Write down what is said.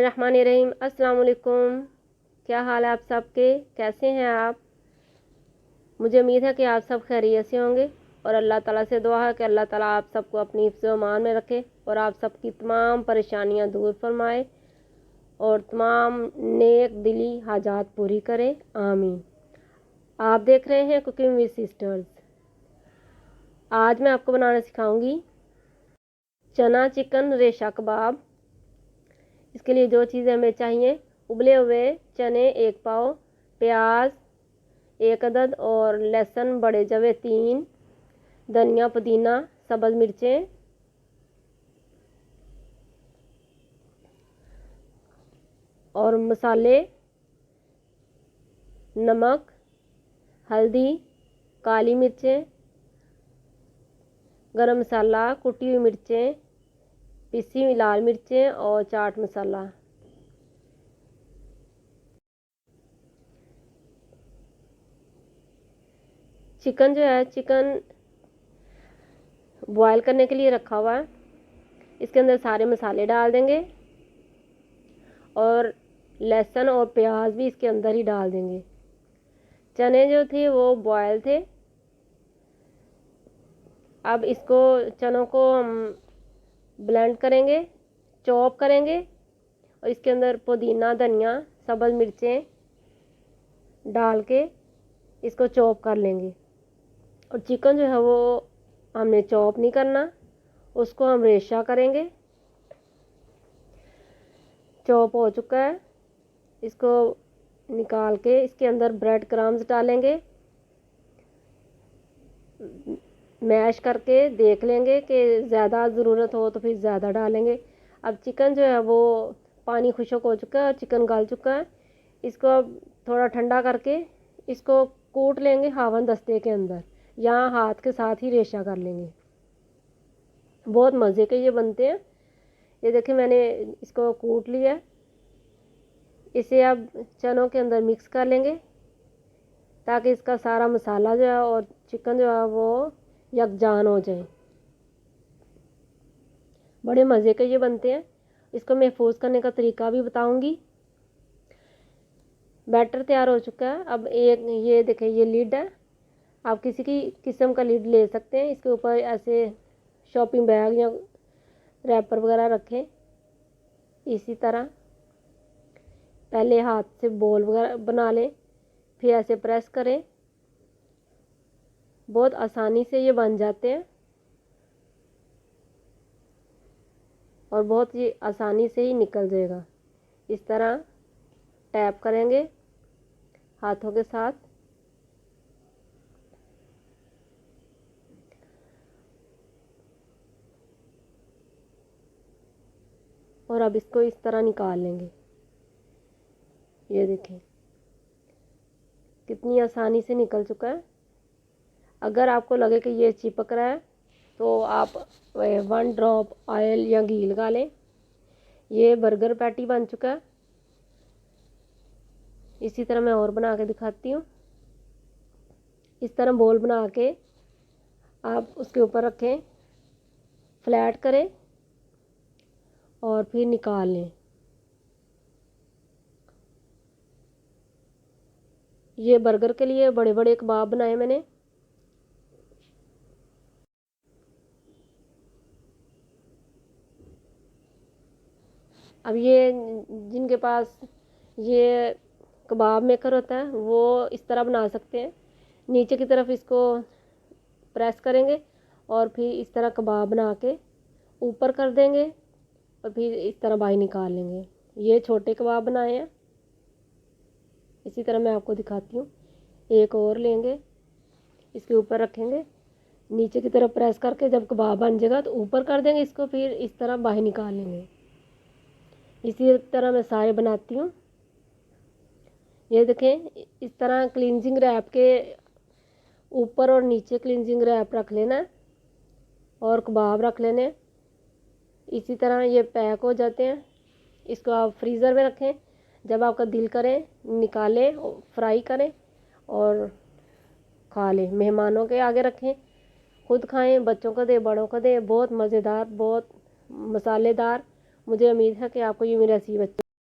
बिस्मिल्लाहिर्रहमानिर्रहीम। अस्सलाम वालेकुम। क्या हाल है आप सबके, कैसे हैं आप? मुझे उम्मीद है कि आप सब खैरियत से होंगे और अल्लाह ताला से दुआ है कि अल्लाह ताला आप सबको अपनी हिफ्ज़ व अमान में रखे और आप सबकी तमाम परेशानियां दूर फरमाए और तमाम नेक दिली हाजात पूरी करे, आमीन। आप देख रहे हैं कुकिंग विद सिस्टर्स। आज मैं आपको बनाना सिखाऊंगी चना चिकन रेशा कबाब। इसके लिए जो चीज़ें हमें चाहिए: उबले हुए चने 1 पाव, प्याज 1 अदद और लहसुन बड़े जवे 3, धनिया पुदीना सब्ज़ मिर्चें और मसाले: नमक, हल्दी, काली मिर्चें, गरम मसाला, कुटी हुई मिर्चें, पिसी हुई लाल मिर्चें और चाट मसाला। चिकन जो है, चिकन बॉयल करने के लिए रखा हुआ है। इसके अंदर सारे मसाले डाल देंगे और लहसुन और प्याज भी इसके अंदर ही डाल देंगे। चने जो थे वो बॉयल थे। अब इसको चनों को हम ब्लेंड करेंगे, चॉप करेंगे और इसके अंदर पुदीना, धनिया, सब्ज़ मिर्चें डाल के इसको चॉप कर लेंगे। और चिकन जो है वो हमने चॉप नहीं करना, उसको हम रेशा करेंगे। चॉप हो चुका है, इसको निकाल के इसके अंदर ब्रेड क्रम्स डालेंगे। मैश करके देख लेंगे कि ज़्यादा ज़रूरत हो तो फिर ज़्यादा डालेंगे। अब चिकन जो है वो पानी खुश्क हो चुका है और चिकन गल चुका है। इसको अब थोड़ा ठंडा करके इसको कूट लेंगे हावन दस्ते के अंदर, या हाथ के साथ ही रेशा कर लेंगे। बहुत मज़े के ये बनते हैं। ये देखिए मैंने इसको कूट लिया। इसे अब चनों के अंदर मिक्स कर लेंगे ताकि इसका सारा मसाला जो है और चिकन जो है वो यकजान हो जाए। बड़े मज़े के ये बनते हैं। इसको महफूज करने का तरीका भी बताऊंगी। बैटर तैयार हो चुका है। अब एक ये देखें, ये लिड है। आप किसी की किस्म का लिड ले सकते हैं। इसके ऊपर ऐसे शॉपिंग बैग या रैपर वगैरह रखें। इसी तरह पहले हाथ से बॉल वगैरह बना लें, फिर ऐसे प्रेस करें। बहुत आसानी से ये बन जाते हैं और बहुत ही आसानी से ही निकल जाएगा। इस तरह टैप करेंगे हाथों के साथ और अब इसको इस तरह निकाल लेंगे। ये देखें कितनी आसानी से निकल चुका है। अगर आपको लगे कि ये चिपक रहा है तो आप 1 ड्रॉप ऑयल या घी लगा लें। ये बर्गर पैटी बन चुका है। इसी तरह मैं और बना के दिखाती हूँ। इस तरह बॉल बना के आप उसके ऊपर रखें, फ्लैट करें और फिर निकाल लें। ये बर्गर के लिए बड़े बड़े कबाब बनाए मैंने। अब ये जिनके पास ये कबाब मेकर होता है वो इस तरह बना सकते हैं। नीचे की तरफ इसको प्रेस करेंगे और फिर इस तरह कबाब बना के ऊपर कर देंगे और फिर इस तरह बाहर निकाल लेंगे। ये छोटे कबाब बनाए हैं। इसी तरह मैं आपको दिखाती हूँ। एक और लेंगे, इसके ऊपर रखेंगे, नीचे की तरफ प्रेस करके जब कबाब बन जाएगा तो ऊपर कर देंगे इसको, फिर इस तरह बाहर निकाल लेंगे। इसी तरह मैं सारे बनाती हूँ। ये देखें, इस तरह क्लींजिंग रैप के ऊपर और नीचे क्लींजिंग रैप रख लेना और कबाब रख लेने। इसी तरह ये पैक हो जाते हैं। इसको आप फ्रीज़र में रखें, जब आपका दिल करे निकालें, फ्राई करें और खा लें। मेहमानों के आगे रखें, खुद खाएं, बच्चों को दें, बड़ों को दें। बहुत मज़ेदार, बहुत मसालेदार। मुझे उम्मीद है कि आपको ये मेरी रेसिपी